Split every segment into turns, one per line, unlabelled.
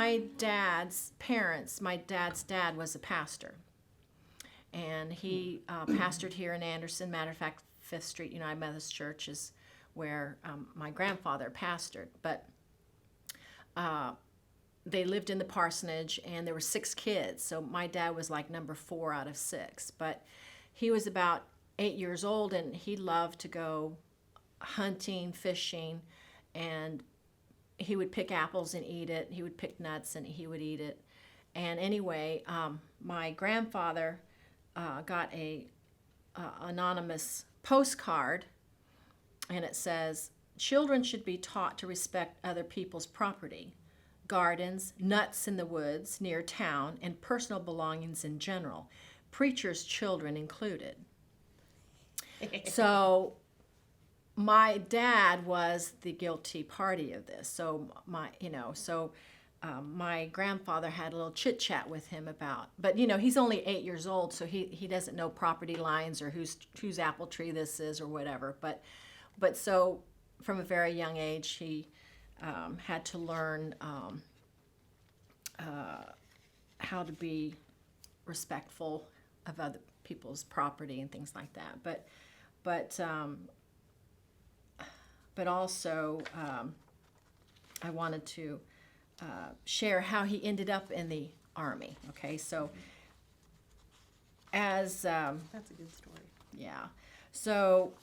my dad's parents, my dad's dad was a pastor. And he pastored here in Anderson. Matter of fact, Fifth Street United Methodist Church is where my grandfather pastored. But they lived in the parsonage, and there were 6 kids. So my dad was like number 4 out of 6. But he was about 8 years old, and he loved to go hunting, fishing, and he would pick apples and eat it. He would pick nuts and he would eat it. And anyway, my grandfather got a anonymous postcard, and it says, "Children should be taught to respect other people's property, gardens, nuts in the woods near town, and personal belongings in general, preachers' children included." So my dad was the guilty party of this. So my grandfather had a little chit chat with him about, but he's only 8 years old, so he doesn't know property lines or whose apple tree this is or whatever. But so from a very young age, he had to learn how to be respectful of other people's property and things like that. But also I wanted to share how he ended up in the Army. Okay, so that's
a good story.
Yeah. So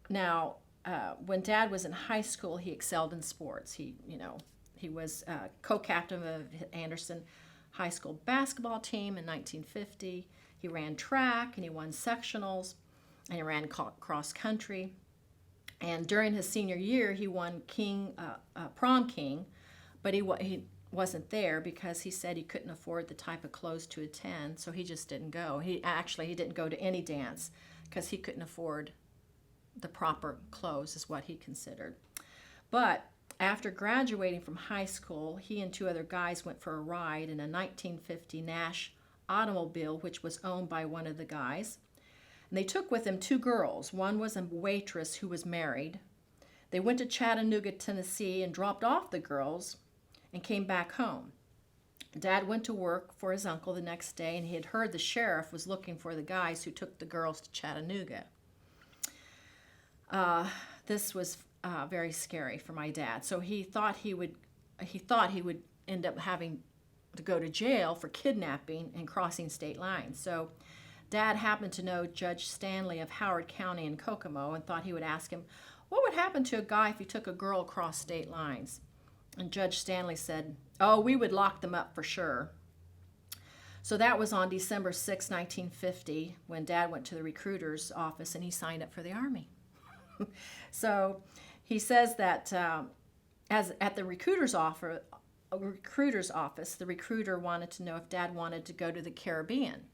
now, when Dad was in high school, he excelled in sports. He was co-captain of Anderson High School basketball team in 1950. He ran track and he won sectionals, and he ran cross country. And during his senior year, he won prom king, but he wasn't there because he said he couldn't afford the type of clothes to attend, so he just didn't go. He didn't go to any dance because he couldn't afford the proper clothes, is what he considered. But after graduating from high school, he and 2 other guys went for a ride in a 1950 Nash automobile, which was owned by one of the guys. And they took with them 2 girls. One was a waitress who was married. They went to Chattanooga, Tennessee, and dropped off the girls and came back home. Dad went to work for his uncle the next day, and he had heard the sheriff was looking for the guys who took the girls to Chattanooga. This was very scary for my dad. So he thought he would end up having to go to jail for kidnapping and crossing state lines. So Dad happened to know Judge Stanley of Howard County in Kokomo and thought he would ask him, what would happen to a guy if he took a girl across state lines? And Judge Stanley said, "Oh, we would lock them up for sure." So that was on December 6, 1950, when Dad went to the recruiter's office and he signed up for the Army. So he says that as at the recruiter's office, the recruiter wanted to know if Dad wanted to go to the Caribbean.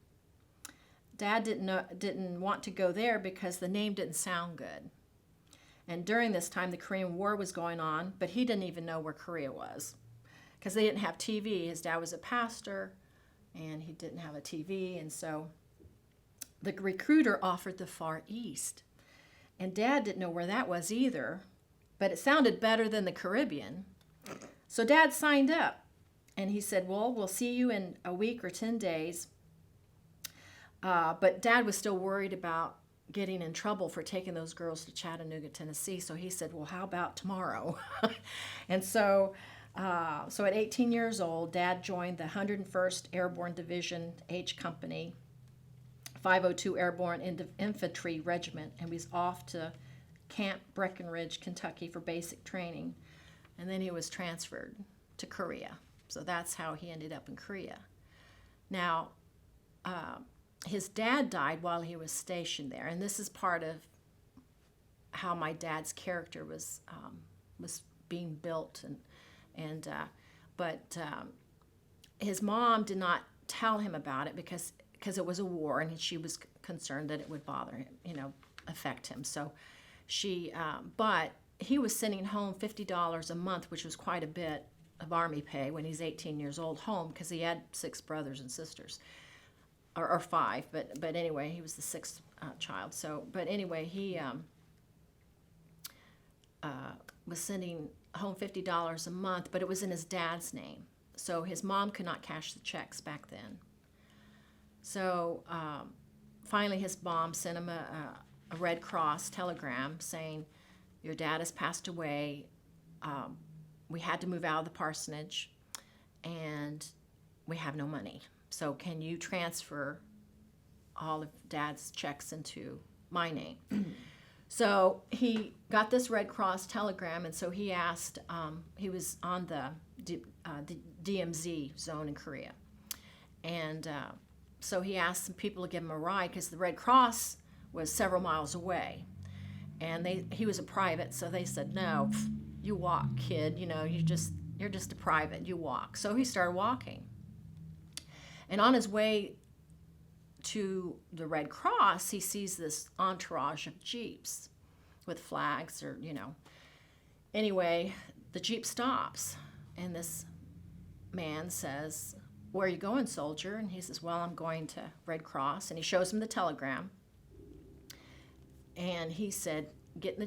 Dad didn't want to go there because the name didn't sound good. And during this time, the Korean War was going on, but he didn't even know where Korea was because they didn't have TV. His dad was a pastor, and he didn't have a TV. And so the recruiter offered the Far East. And Dad didn't know where that was either, but it sounded better than the Caribbean. So Dad signed up, and he said, well, we'll see you in a week or 10 days. But Dad was still worried about getting in trouble for taking those girls to Chattanooga, Tennessee. So he said, well, how about tomorrow? And so at 18 years old, Dad joined the 101st Airborne Division H Company, 502 Airborne Infantry Regiment, and was off to Camp Breckenridge, Kentucky for basic training. And then he was transferred to Korea. So that's how he ended up in Korea. Now, his dad died while he was stationed there, and this is part of how my dad's character was being built. But his mom did not tell him about it because it was a war, and she was concerned that it would bother him, affect him. So but he was sending home $50 a month, which was quite a bit of Army pay when he's 18 years old, home, because he had 6 brothers and sisters. Or 5, but anyway, he was the 6th child. So, but anyway, was sending home $50 a month, but it was in his dad's name. So his mom could not cash the checks back then. So finally his mom sent him a Red Cross telegram saying, your dad has passed away. We had to move out of the parsonage, and we have no money. So can you transfer all of Dad's checks into my name? So he got this Red Cross telegram, and so he asked, he was on the DMZ zone in Korea. And so he asked some people to give him a ride because the Red Cross was several miles away. And he was a private, so they said, no, you walk, kid, you're just a private, you walk. So he started walking. And on his way to the Red Cross, he sees this entourage of Jeeps with flags Anyway, the Jeep stops, and this man says, where are you going, soldier? And he says, well, I'm going to Red Cross. And he shows him the telegram. And he said, get in the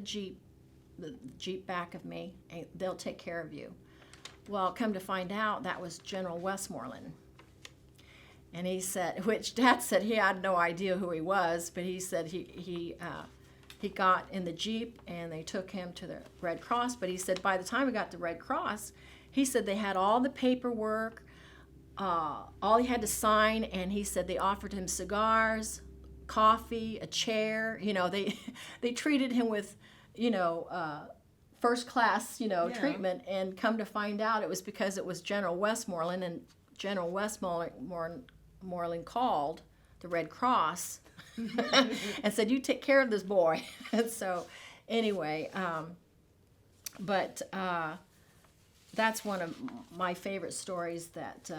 Jeep back of me, and they'll take care of you. Well, come to find out, that was General Westmoreland. And he said, which Dad said he had no idea who he was, but he said he got in the Jeep and they took him to the Red Cross. But he said by the time we got to Red Cross, he said they had all the paperwork, all he had to sign, and he said they offered him cigars, coffee, a chair. They treated him with, first class, treatment. And come to find out, it was because it was General Westmoreland, and General Westmoreland called the Red Cross and said, you take care of this boy. And so anyway, but that's one of my favorite stories that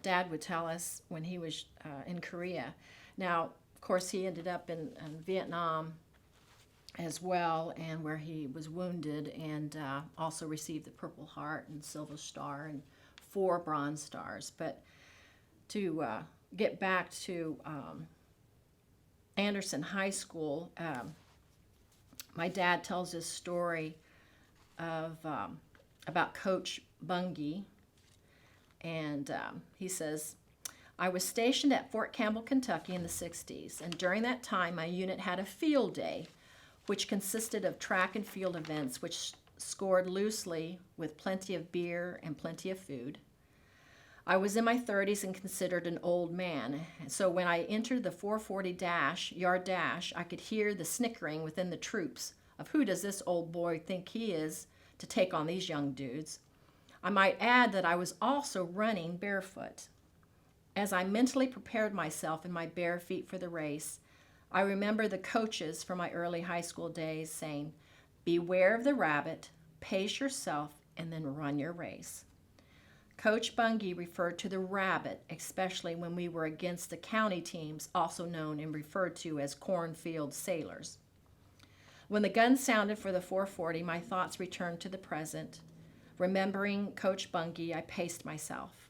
Dad would tell us when he was in Korea. Now, of course, he ended up in Vietnam as well, and where he was wounded, and also received the Purple Heart and Silver Star and 4 Bronze Stars. But to get back to Anderson High School, my dad tells this story of about Coach Bungie, and he says, I was stationed at Fort Campbell, Kentucky in the 60s, and during that time my unit had a field day, which consisted of track and field events which scored loosely with plenty of beer and plenty of food. I was in my 30s and considered an old man, so when I entered the 440 yard dash, I could hear the snickering within the troops of who does this old boy think he is to take on these young dudes. I might add that I was also running barefoot. As I mentally prepared myself in my bare feet for the race, I remember the coaches from my early high school days saying, beware of the rabbit, pace yourself, and then run your race. Coach Bungie referred to the rabbit, especially when we were against the county teams, also known and referred to as cornfield sailors. When the gun sounded for the 440, my thoughts returned to the present. Remembering Coach Bungie, I paced myself.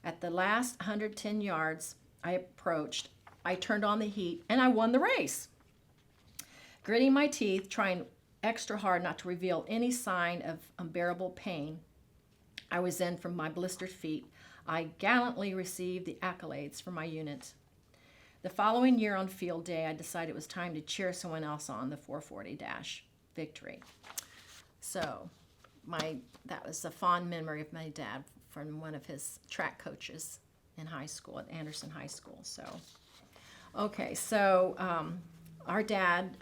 At the last 110 yards I approached, I turned on the heat, and I won the race. Gritting my teeth, trying extra hard not to reveal any sign of unbearable pain I was in from my blistered feet, I gallantly received the accolades from my unit. The following year on field day, I decided it was time to cheer someone else on the 440 victory. So that was a fond memory of my dad from one of his track coaches in high school at Anderson High School. So our dad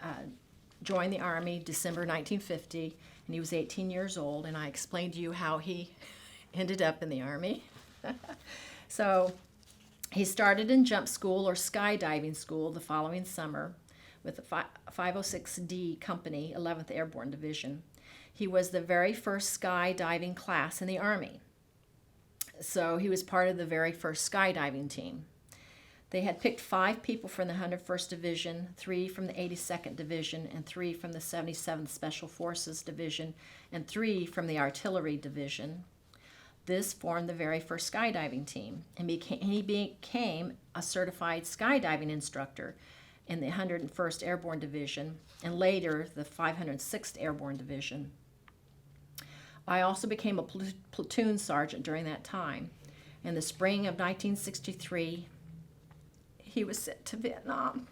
joined the Army December 1950, and he was 18 years old, and I explained to you how he ended up in the Army. So he started in jump school or skydiving school the following summer with the 506D Company, 11th Airborne Division. He was the very first skydiving class in the Army. So he was part of the very first skydiving team. They had picked 5 people from the 101st Division, 3 from the 82nd Division, and 3 from the 77th Special Forces Division, and 3 from the Artillery Division. This formed the very first skydiving team, and he became a certified skydiving instructor in the 101st Airborne Division, and later the 506th Airborne Division. I also became a platoon sergeant during that time. In the spring of 1963, he was sent to Vietnam.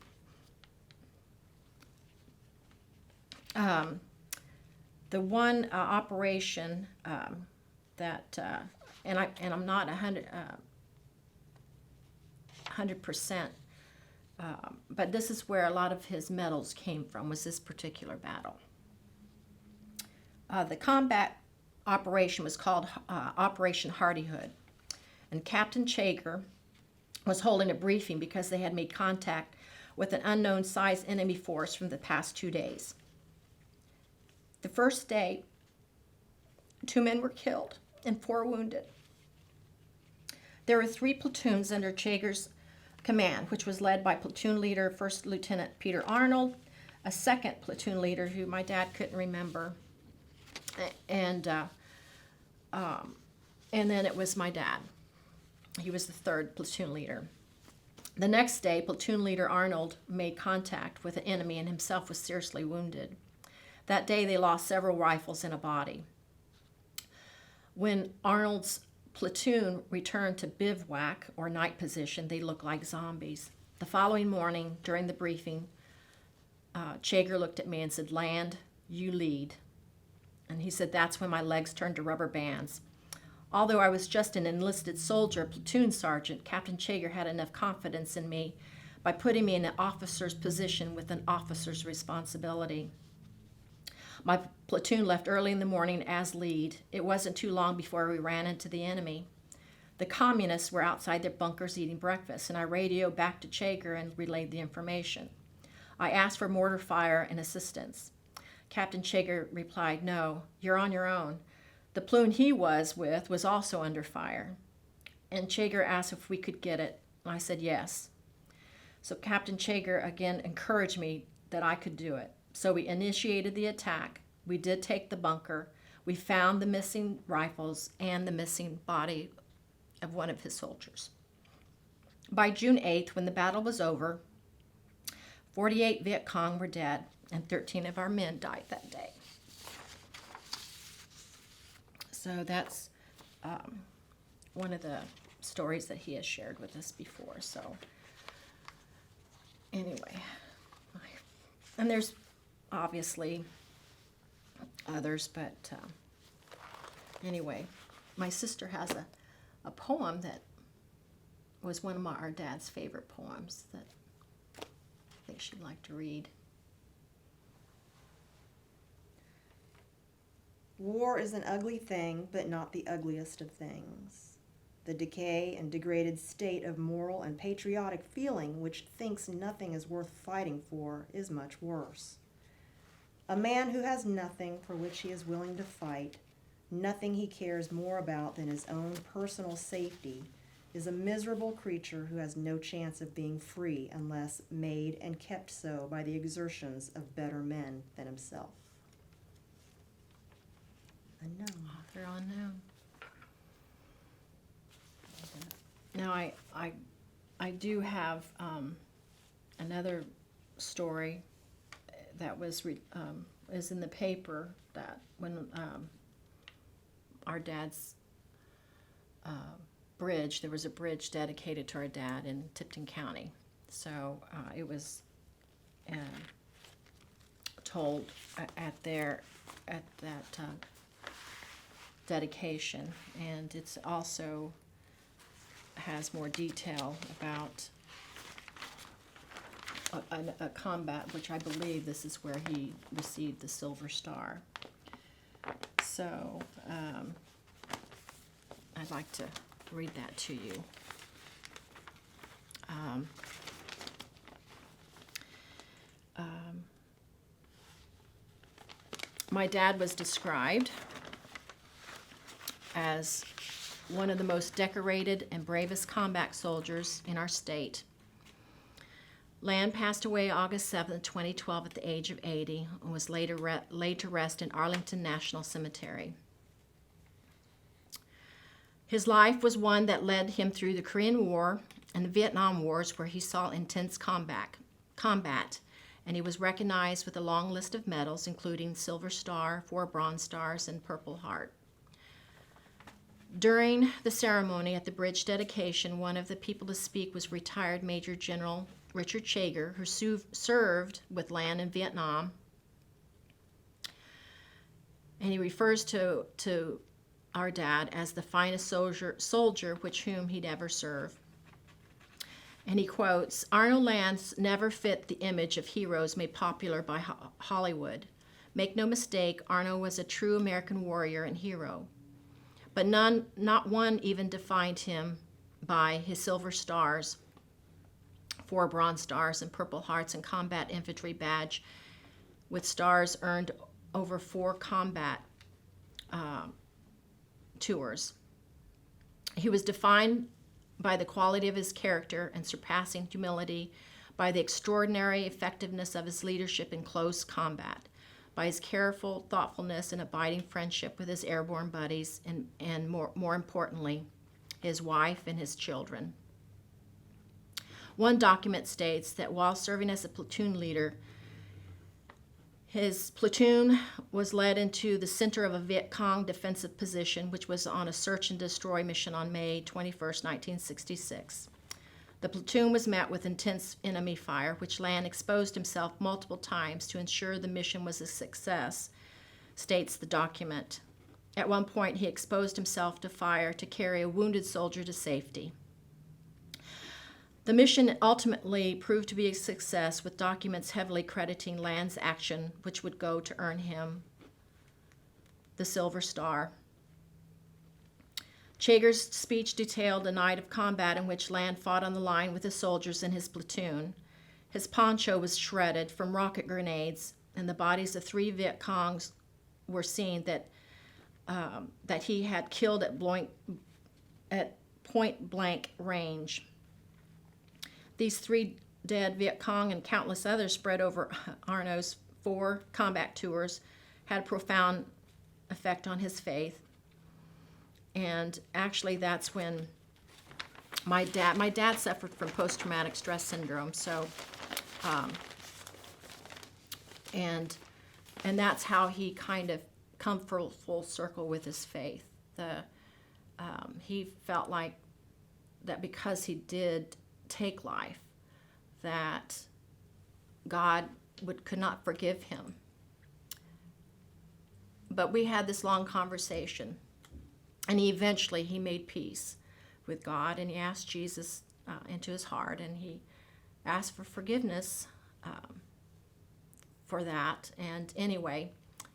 The one operation that, and I'm not 100%, but this is where a lot of his medals came from, was this particular battle. The combat operation was called Operation Hardihood, and Captain Chager was holding a briefing because they had made contact with an unknown sized enemy force from the past 2 days. The first day, 2 men were killed and 4 wounded. There were 3 platoons under Chager's command, which was led by platoon leader First Lieutenant Peter Arnold, a second platoon leader who my dad couldn't remember, and then it was my dad. He was the 3rd platoon leader. The next day, platoon leader Arnold made contact with an enemy and himself was seriously wounded. That day, they lost several rifles and a body. When Arnold's platoon returned to bivouac, or night position, they looked like zombies. The following morning, during the briefing, Chager looked at me and said, "Land, you lead." And he said, that's when my legs turned to rubber bands. Although I was just an enlisted soldier, platoon sergeant, Captain Chager had enough confidence in me by putting me in an officer's position with an officer's responsibility. My platoon left early in the morning as lead. It wasn't too long before we ran into the enemy. The communists were outside their bunkers eating breakfast, and I radioed back to Chager and relayed the information. I asked for mortar fire and assistance. Captain Chager replied, "No, you're on your own." The platoon he was with was also under fire. And Chager asked if we could get it. I said yes. So Captain Chager again encouraged me that I could do it. So we initiated the attack. We did take the bunker. We found the missing rifles and the missing body of one of his soldiers. By June 8th, when the battle was over, 48 Viet Cong were dead, and 13 of our men died that day. So that's one of the stories that he has shared with us before. So anyway, and there's obviously others, but anyway, my sister has a poem that was one of our dad's favorite poems that I think she'd like to read.
War is an ugly thing, but not the ugliest of things. The decay and degraded state of moral and patriotic feeling which thinks nothing is worth fighting for is much worse. A man who has nothing for which he is willing to fight, nothing he cares more about than his own personal safety, is a miserable creature who has no chance of being free unless made and kept so by the exertions of better men than himself. Unknown.
Author unknown. Now I do have another story that is in the paper, that when our dad's bridge, there was a bridge dedicated to our dad in Tipton County. So it was told at that dedication, and it's also has more detail about a combat, which I believe this is where he received the Silver Star. So I'd like to read that to you. My dad was described as one of the most decorated and bravest combat soldiers in our state. Land passed away August 7, 2012 at the age of 80 and was later laid to rest in Arlington National Cemetery. His life was one that led him through the Korean War and the Vietnam Wars, where he saw intense combat. combat, and he was recognized with a long list of medals, including Silver Star, 4 Bronze Stars, and Purple Heart. During the ceremony at the bridge dedication, one of the people to speak was retired Major General Richard Chager, who served with Land in Vietnam. And he refers to our dad as the finest soldier which whom he'd ever served. And he quotes, "Arno Land never fit the image of heroes made popular by Hollywood. Make no mistake, Arno was a true American warrior and hero. But not one even defined him by his Silver Stars, 4 Bronze Stars, and Purple Hearts, and Combat Infantry Badge, with stars earned over 4 combat tours. He was defined by the quality of his character and surpassing humility, by the extraordinary effectiveness of his leadership in close combat, by his careful thoughtfulness and abiding friendship with his airborne buddies, and more importantly, his wife and his children." One document states that while serving as a platoon leader, his platoon was led into the center of a Viet Cong defensive position, which was on a search and destroy mission on May 21st, 1966. The platoon was met with intense enemy fire, which Land exposed himself multiple times to ensure the mission was a success, states the document. At one point, he exposed himself to fire to carry a wounded soldier to safety. The mission ultimately proved to be a success, with documents heavily crediting Land's action, which would go to earn him the Silver Star. Chager's speech detailed a night of combat in which Land fought on the line with the soldiers in his platoon. His poncho was shredded from rocket grenades, and the bodies of 3 Viet Congs were seen that he had killed at point blank range. These 3 dead Viet Cong and countless others spread over Arno's 4 combat tours had a profound effect on his faith. And actually, that's when my dad suffered from post-traumatic stress syndrome. So, and that's how he kind of come full circle with his faith. He felt like that because he did take life, that God could not forgive him. But we had this long conversation, and he made peace with God, and he asked Jesus into his heart, and he asked for forgiveness for that. And anyway,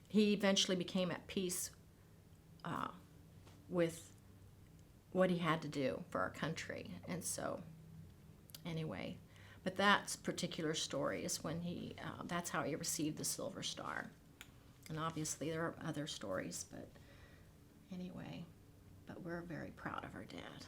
he eventually became at peace with what he had to do for our country. And so anyway, but that particular story is when that's how he received the Silver Star. And obviously there are other stories, but anyway, but we're very proud of our dad.